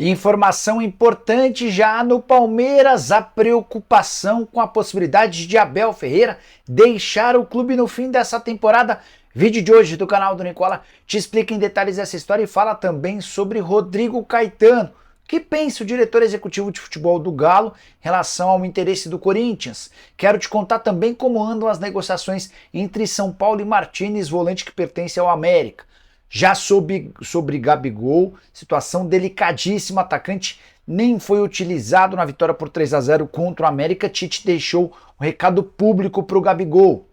E informação importante já no Palmeiras, a preocupação com a possibilidade de Abel Ferreira deixar o clube no fim dessa temporada. Vídeo de hoje do canal do Nicola te explica em detalhes essa história e fala também sobre Rodrigo Caetano. O que pensa o diretor executivo de futebol do Galo em relação ao interesse do Corinthians? Quero te contar também como andam as negociações entre São Paulo e Martínez, volante que pertence ao América. Já sobre Gabigol, situação delicadíssima, atacante nem foi utilizado na vitória por 3-0 contra o América. Tite deixou um recado público para o Gabigol.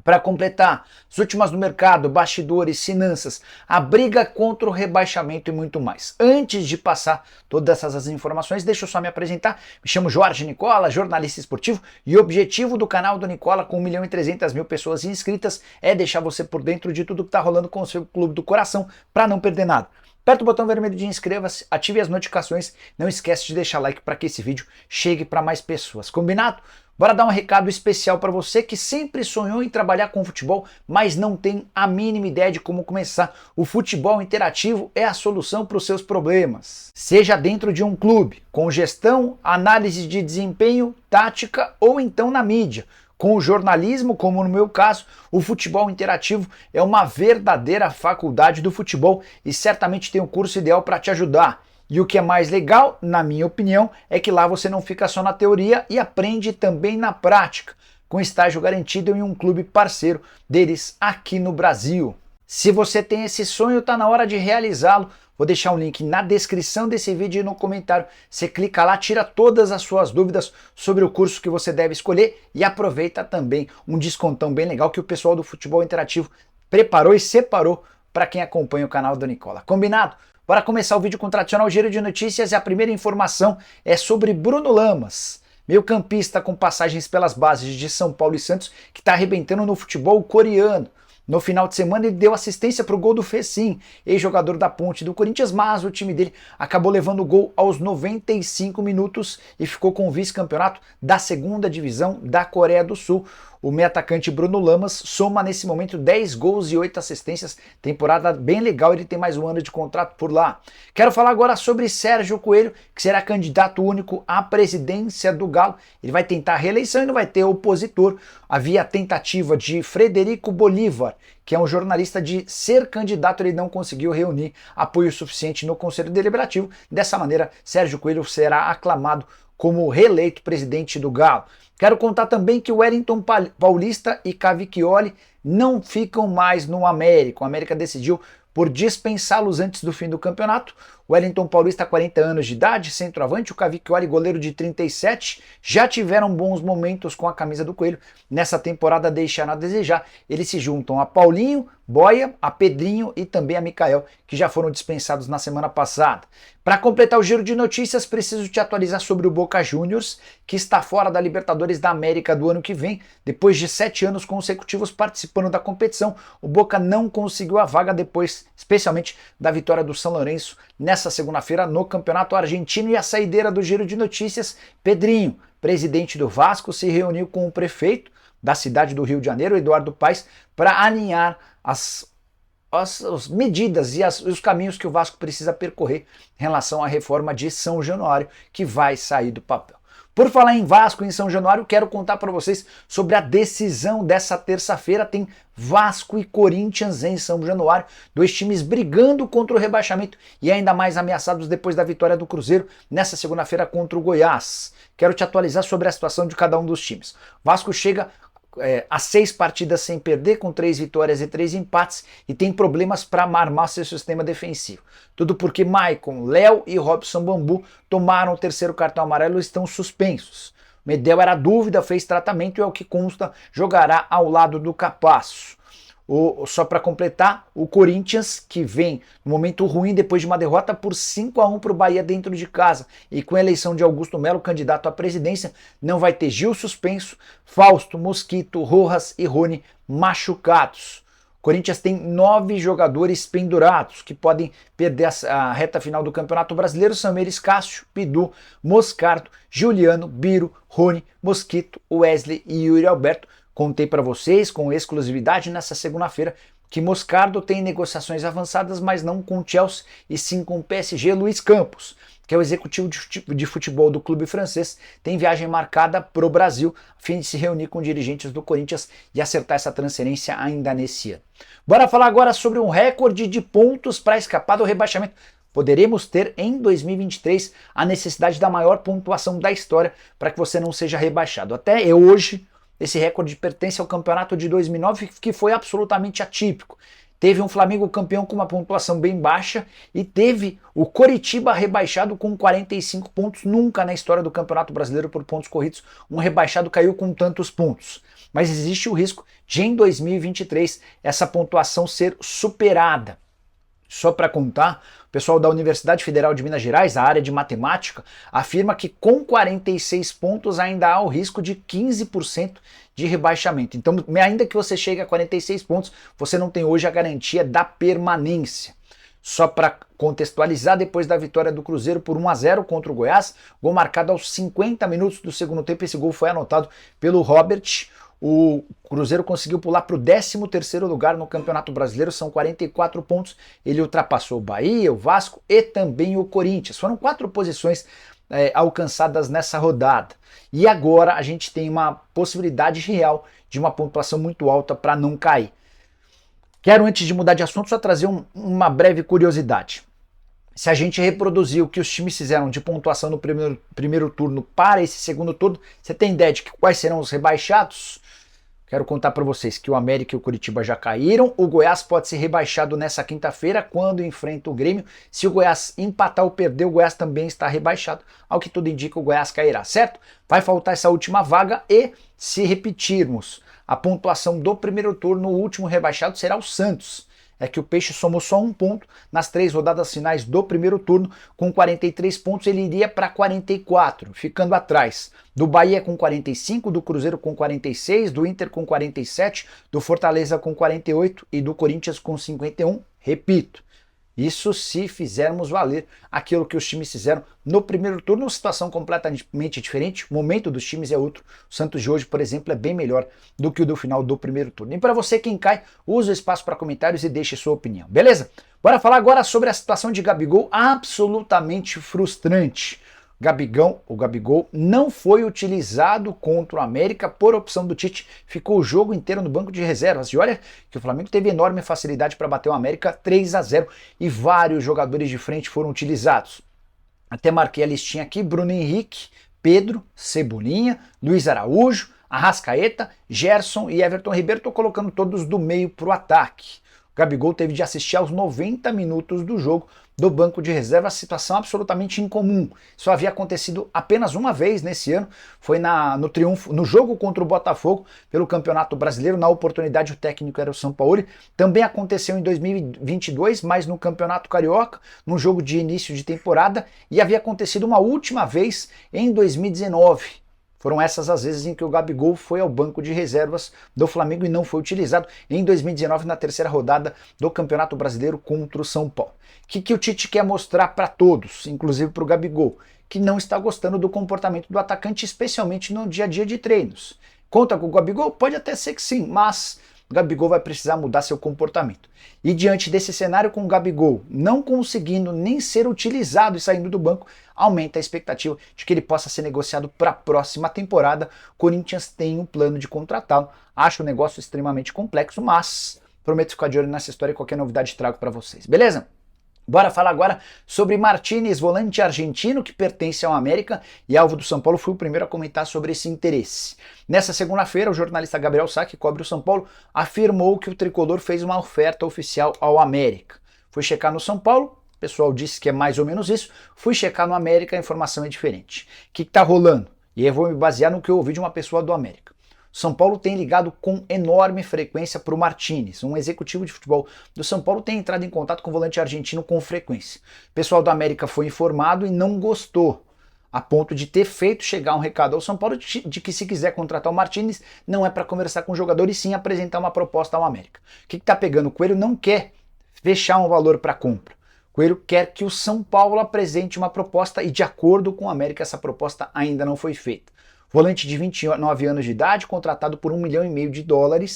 Para completar, as últimas no mercado, bastidores, finanças, a briga contra o rebaixamento e muito mais. Antes de passar todas essas informações, deixa eu só me apresentar. Me chamo Jorge Nicola, jornalista esportivo, e o objetivo do canal do Nicola, com 1.300.000 pessoas inscritas, é deixar você por dentro de tudo que está rolando com o seu clube do coração, para não perder nada. Aperta o botão vermelho de inscreva-se, ative as notificações, não esquece de deixar like para que esse vídeo chegue para mais pessoas. Combinado? Bora dar um recado especial para você que sempre sonhou em trabalhar com futebol, mas não tem a mínima ideia de como começar. O futebol interativo é a solução para os seus problemas. Seja dentro de um clube, com gestão, análise de desempenho, tática ou então na mídia. Com o jornalismo, como no meu caso, o futebol interativo é uma verdadeira faculdade do futebol e certamente tem um curso ideal para te ajudar. E o que é mais legal, na minha opinião, é que lá você não fica só na teoria e aprende também na prática, com estágio garantido em um clube parceiro deles aqui no Brasil. Se você tem esse sonho, está na hora de realizá-lo. Vou deixar um link na descrição desse vídeo e no comentário. Você clica lá, tira todas as suas dúvidas sobre o curso que você deve escolher e aproveita também um descontão bem legal que o pessoal do Futebol Interativo preparou e separou para quem acompanha o canal do Nicola. Combinado? Bora começar o vídeo com o tradicional giro de notícias e a primeira informação é sobre Bruno Lamas, meio-campista com passagens pelas bases de São Paulo e Santos, que está arrebentando no futebol coreano. No final de semana ele deu assistência para o gol do Fecim, ex-jogador da Ponte do Corinthians, mas o time dele acabou levando o gol aos 95 minutos e ficou com o vice-campeonato da segunda divisão da Coreia do Sul. O meio-atacante Bruno Lamas soma nesse momento 10 gols e 8 assistências, temporada bem legal, ele tem mais um ano de contrato por lá. Quero falar agora sobre Sérgio Coelho, que será candidato único à presidência do Galo. Ele vai tentar a reeleição e não vai ter opositor. Havia a tentativa de Frederico Bolívar, que é um jornalista, de ser candidato, ele não conseguiu reunir apoio suficiente no Conselho Deliberativo. Dessa maneira, Sérgio Coelho será aclamado como reeleito presidente do Galo. Quero contar também que o Wellington Paulista e Cavicchioli não ficam mais no América. O América decidiu por dispensá-los antes do fim do campeonato. O Wellington Paulista, 40 anos de idade, centroavante, o Cavicchioli, goleiro de 37, já tiveram bons momentos com a camisa do Coelho. Nessa temporada deixaram a desejar. Eles se juntam a Paulinho, Boia, a Pedrinho e também a Micael, que já foram dispensados na semana passada. Para completar o giro de notícias, preciso te atualizar sobre o Boca Juniors, que está fora da Libertadores da América do ano que vem. Depois de 7 anos consecutivos participando da competição, o Boca não conseguiu a vaga depois, especialmente da vitória do São Lourenço nessa segunda-feira no Campeonato Argentino. E a saideira do giro de notícias, Pedrinho, presidente do Vasco, se reuniu com o prefeito da cidade do Rio de Janeiro, Eduardo Paes, para alinhar as medidas e os caminhos que o Vasco precisa percorrer em relação à reforma de São Januário, que vai sair do papel. Por falar em Vasco e em São Januário, quero contar para vocês sobre a decisão dessa terça-feira. Tem Vasco e Corinthians em São Januário, dois times brigando contra o rebaixamento e ainda mais ameaçados depois da vitória do Cruzeiro nessa segunda-feira contra o Goiás. Quero te atualizar sobre a situação de cada um dos times. Vasco chega a 6 partidas sem perder, com 3 vitórias e 3 empates, e tem problemas para armar seu sistema defensivo. Tudo porque Maicon, Léo e Robson Bambu tomaram o terceiro cartão amarelo e estão suspensos. Medel era dúvida, fez tratamento e, ao que consta, jogará ao lado do Capasso. Só para completar, o Corinthians, que vem no momento ruim depois de uma derrota por 5-1 para o Bahia dentro de casa e com a eleição de Augusto Melo, candidato à presidência, não vai ter Gil suspenso, Fausto, Mosquito, Rojas e Rony machucados. O Corinthians tem 9 jogadores pendurados que podem perder a reta final do Campeonato Brasileiro. São eles Cássio, Pidu, Moscardo, Juliano, Biro, Rony, Mosquito, Wesley e Yuri Alberto. Contei para vocês com exclusividade nessa segunda-feira que Moscardo tem negociações avançadas, mas não com o Chelsea e sim com o PSG. Luiz Campos que é o executivo de futebol do clube francês, tem viagem marcada para o Brasil, a fim de se reunir com dirigentes do Corinthians e acertar essa transferência ainda nesse ano. Bora falar agora sobre um recorde de pontos para escapar do rebaixamento. Poderemos ter em 2023 a necessidade da maior pontuação da história para que você não seja rebaixado. Até hoje, esse recorde pertence ao campeonato de 2009, que foi absolutamente atípico. Teve um Flamengo campeão com uma pontuação bem baixa e teve o Coritiba rebaixado com 45 pontos. Nunca na história do Campeonato Brasileiro por pontos corridos um rebaixado caiu com tantos pontos. Mas existe o risco de em 2023 essa pontuação ser superada. Só para contar, o pessoal da Universidade Federal de Minas Gerais, a área de matemática, afirma que com 46 pontos ainda há o risco de 15% de rebaixamento. Então, ainda que você chegue a 46 pontos, você não tem hoje a garantia da permanência. Só para contextualizar, depois da vitória do Cruzeiro por 1-0 contra o Goiás, gol marcado aos 50 minutos do segundo tempo, esse gol foi anotado pelo Robert. O Cruzeiro conseguiu pular para o 13º lugar no Campeonato Brasileiro, são 44 pontos. Ele ultrapassou o Bahia, o Vasco e também o Corinthians. Foram 4 posições alcançadas nessa rodada. E agora a gente tem uma possibilidade real de uma pontuação muito alta para não cair. Quero, antes de mudar de assunto, só trazer uma breve curiosidade. Se a gente reproduzir o que os times fizeram de pontuação no primeiro turno para esse segundo turno, você tem ideia de quais serão os rebaixados? Quero contar para vocês que o América e o Coritiba já caíram, o Goiás pode ser rebaixado nessa quinta-feira quando enfrenta o Grêmio. Se o Goiás empatar ou perder, o Goiás também está rebaixado. Ao que tudo indica, o Goiás cairá, certo? Vai faltar essa última vaga e, se repetirmos a pontuação do primeiro turno, o último rebaixado será o Santos. É que o Peixe somou só 1 ponto nas 3 rodadas finais do primeiro turno. Com 43 pontos ele iria para 44, ficando atrás do Bahia com 45, do Cruzeiro com 46, do Inter com 47, do Fortaleza com 48 e do Corinthians com 51. Repito, isso se fizermos valer aquilo que os times fizeram no primeiro turno, situação completamente diferente, o momento dos times é outro. O Santos de hoje, por exemplo, é bem melhor do que o do final do primeiro turno. E para você, quem cai, use o espaço para comentários e deixe sua opinião, beleza? Bora falar agora sobre a situação de Gabigol, absolutamente frustrante. O Gabigol não foi utilizado contra o América por opção do Tite, ficou o jogo inteiro no banco de reservas. E olha que o Flamengo teve enorme facilidade para bater o América 3-0 e vários jogadores de frente foram utilizados. Até marquei a listinha aqui: Bruno Henrique, Pedro, Cebolinha, Luiz Araújo, Arrascaeta, Gerson e Everton Ribeiro. Estou colocando todos do meio para o ataque. O Gabigol teve de assistir aos 90 minutos do jogo do banco de reserva, situação absolutamente incomum. Isso havia acontecido apenas uma vez nesse ano, foi no jogo contra o Botafogo pelo Campeonato Brasileiro. Na oportunidade o técnico era o Sampaoli. Também aconteceu em 2022, mas no Campeonato Carioca, num jogo de início de temporada, e havia acontecido uma última vez em 2019. Foram essas as vezes em que o Gabigol foi ao banco de reservas do Flamengo e não foi utilizado em 2019 na 3ª rodada do Campeonato Brasileiro contra o São Paulo. O que o Tite quer mostrar para todos, inclusive para o Gabigol? Que não está gostando do comportamento do atacante, especialmente no dia a dia de treinos. Conta com o Gabigol? Pode até ser que sim, mas o Gabigol vai precisar mudar seu comportamento. E diante desse cenário, com o Gabigol não conseguindo nem ser utilizado e saindo do banco, aumenta a expectativa de que ele possa ser negociado para a próxima temporada. Corinthians tem um plano de contratá-lo. Acho o negócio extremamente complexo, mas prometo ficar de olho nessa história e qualquer novidade trago para vocês, beleza? Bora falar agora sobre Martínez, volante argentino que pertence ao América e alvo do São Paulo. Fui o primeiro a comentar sobre esse interesse. Nessa segunda-feira, o jornalista Gabriel Sá, que cobre o São Paulo, afirmou que o tricolor fez uma oferta oficial ao América. Fui checar no São Paulo, o pessoal disse que é mais ou menos isso. Fui checar no América, a informação é diferente. O que está rolando? E eu vou me basear no que eu ouvi de uma pessoa do América. São Paulo tem ligado com enorme frequência para o Martínez. Um executivo de futebol do São Paulo tem entrado em contato com o volante argentino com frequência. O pessoal do América foi informado e não gostou, a ponto de ter feito chegar um recado ao São Paulo de que, se quiser contratar o Martínez, não é para conversar com o jogador e sim apresentar uma proposta ao América. O que está pegando? O Coelho não quer fechar um valor para compra. O Coelho quer que o São Paulo apresente uma proposta e, de acordo com o América, essa proposta ainda não foi feita. Volante de 29 anos de idade, contratado por $1,5 milhão.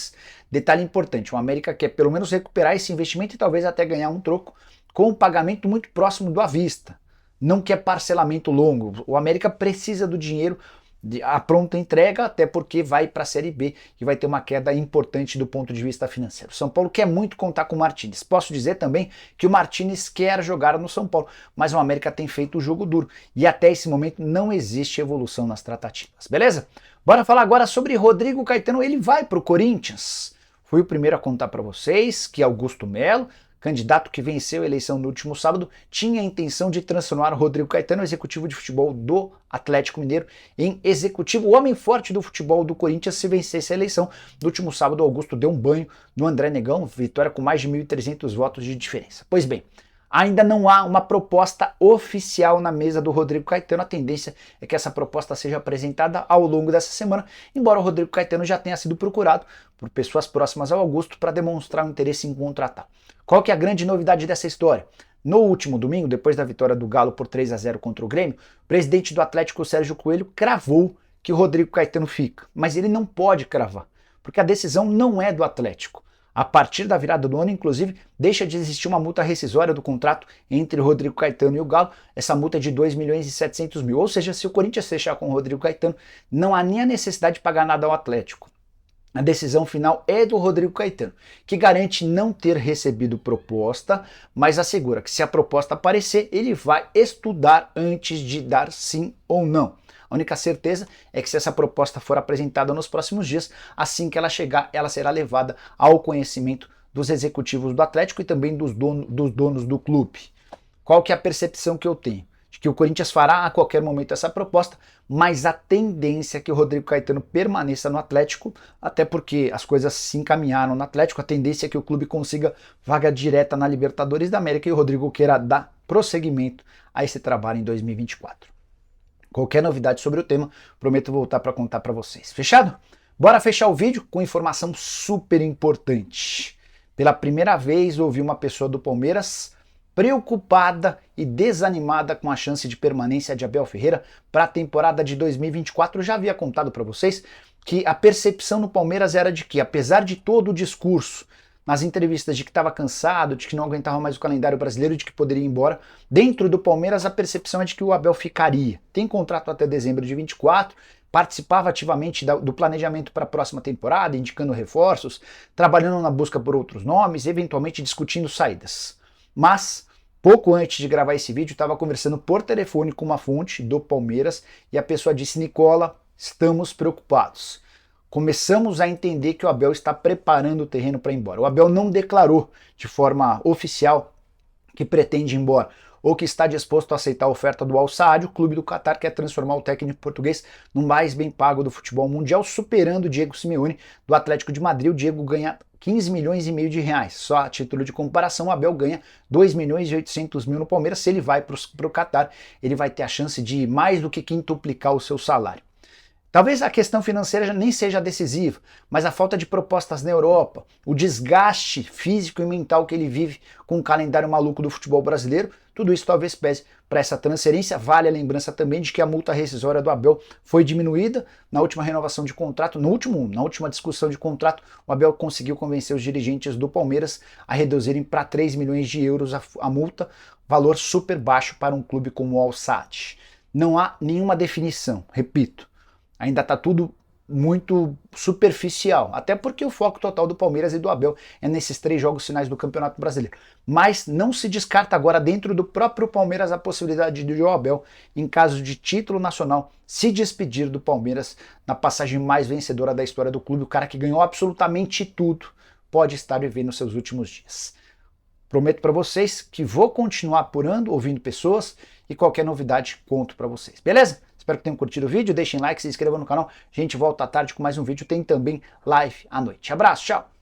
Detalhe importante, o América quer pelo menos recuperar esse investimento e talvez até ganhar um troco com um pagamento muito próximo do à vista. não quer parcelamento longo. O América precisa do dinheiro, a pronta entrega, até porque vai para a Série B e vai ter uma queda importante do ponto de vista financeiro. São Paulo quer muito contar com o Martínez. Posso dizer também que o Martínez quer jogar no São Paulo, mas o América tem feito o jogo duro e até esse momento não existe evolução nas tratativas, beleza? Bora falar agora sobre Rodrigo Caetano. Ele vai para o Corinthians. Fui o primeiro a contar para vocês que Augusto Melo, candidato que venceu a eleição no último sábado, tinha a intenção de transformar Rodrigo Caetano, executivo de futebol do Atlético Mineiro, em executivo, o homem forte do futebol do Corinthians, se vencesse a eleição. No último sábado, Augusto deu um banho no André Negão, vitória com mais de 1.300 votos de diferença. Pois bem, ainda não há uma proposta oficial na mesa do Rodrigo Caetano. A tendência é que essa proposta seja apresentada ao longo dessa semana, embora o Rodrigo Caetano já tenha sido procurado por pessoas próximas ao Augusto para demonstrar um interesse em contratar. Qual que é a grande novidade dessa história? No último domingo, depois da vitória do Galo por 3-0 contra o Grêmio, o presidente do Atlético, Sérgio Coelho, cravou que o Rodrigo Caetano fica. Mas ele não pode cravar, porque a decisão não é do Atlético. A partir da virada do ano, inclusive, deixa de existir uma multa rescisória do contrato entre o Rodrigo Caetano e o Galo. Essa multa é de 2.700.000. Ou seja, se o Corinthians fechar com o Rodrigo Caetano, não há nem a necessidade de pagar nada ao Atlético. A decisão final é do Rodrigo Caetano, que garante não ter recebido proposta, mas assegura que se a proposta aparecer, ele vai estudar antes de dar sim ou não. A única certeza é que se essa proposta for apresentada nos próximos dias, assim que ela chegar, ela será levada ao conhecimento dos executivos do Atlético e também dos donos do clube. Qual que é a percepção que eu tenho? De que o Corinthians fará a qualquer momento essa proposta, mas a tendência é que o Rodrigo Caetano permaneça no Atlético, até porque as coisas se encaminharam no Atlético, a tendência é que o clube consiga vaga direta na Libertadores da América e o Rodrigo queira dar prosseguimento a esse trabalho em 2024. Qualquer novidade sobre o tema, prometo voltar para contar para vocês. Fechado? Bora fechar o vídeo com informação super importante. Pela primeira vez ouvi uma pessoa do Palmeiras preocupada e desanimada com a chance de permanência de Abel Ferreira para a temporada de 2024. Eu já havia contado para vocês que a percepção no Palmeiras era de que, apesar de todo o discurso nas entrevistas de que estava cansado, de que não aguentava mais o calendário brasileiro, de que poderia ir embora, dentro do Palmeiras a percepção é de que o Abel ficaria. Tem contrato até dezembro de 24, participava ativamente do planejamento para a próxima temporada, indicando reforços, trabalhando na busca por outros nomes, eventualmente discutindo saídas. Mas pouco antes de gravar esse vídeo, estava conversando por telefone com uma fonte do Palmeiras e a pessoa disse: Nicola, estamos preocupados. Começamos a entender que o Abel está preparando o terreno para ir embora. O Abel não declarou de forma oficial que pretende ir embora ou que está disposto a aceitar a oferta do Al Saad. O clube do Catar quer transformar o técnico português no mais bem pago do futebol mundial, superando o Diego Simeone do Atlético de Madrid. O Diego ganha 15 milhões e meio de reais. Só a título de comparação, o Abel ganha 2.800.000 no Palmeiras. Se ele vai para o Catar, ele vai ter a chance de mais do que quintuplicar o seu salário. Talvez a questão financeira nem seja decisiva, mas a falta de propostas na Europa, o desgaste físico e mental que ele vive com o calendário maluco do futebol brasileiro, tudo isso talvez pese para essa transferência. Vale a lembrança também de que a multa rescisória do Abel foi diminuída na última renovação de contrato, na última discussão de contrato, o Abel conseguiu convencer os dirigentes do Palmeiras a reduzirem para 3 milhões de euros a multa, valor super baixo para um clube como o Al Sadd. Não há nenhuma definição, repito. Ainda está tudo muito superficial, até porque o foco total do Palmeiras e do Abel é nesses 3 jogos finais do Campeonato Brasileiro. Mas não se descarta agora dentro do próprio Palmeiras a possibilidade de o Abel, em caso de título nacional, se despedir do Palmeiras na passagem mais vencedora da história do clube. O cara que ganhou absolutamente tudo pode estar vivendo seus últimos dias. Prometo para vocês que vou continuar apurando, ouvindo pessoas e qualquer novidade conto para vocês, beleza? Espero que tenham curtido o vídeo, deixem like, se inscrevam no canal. A gente volta à tarde com mais um vídeo, tem também live à noite. Abraço, tchau!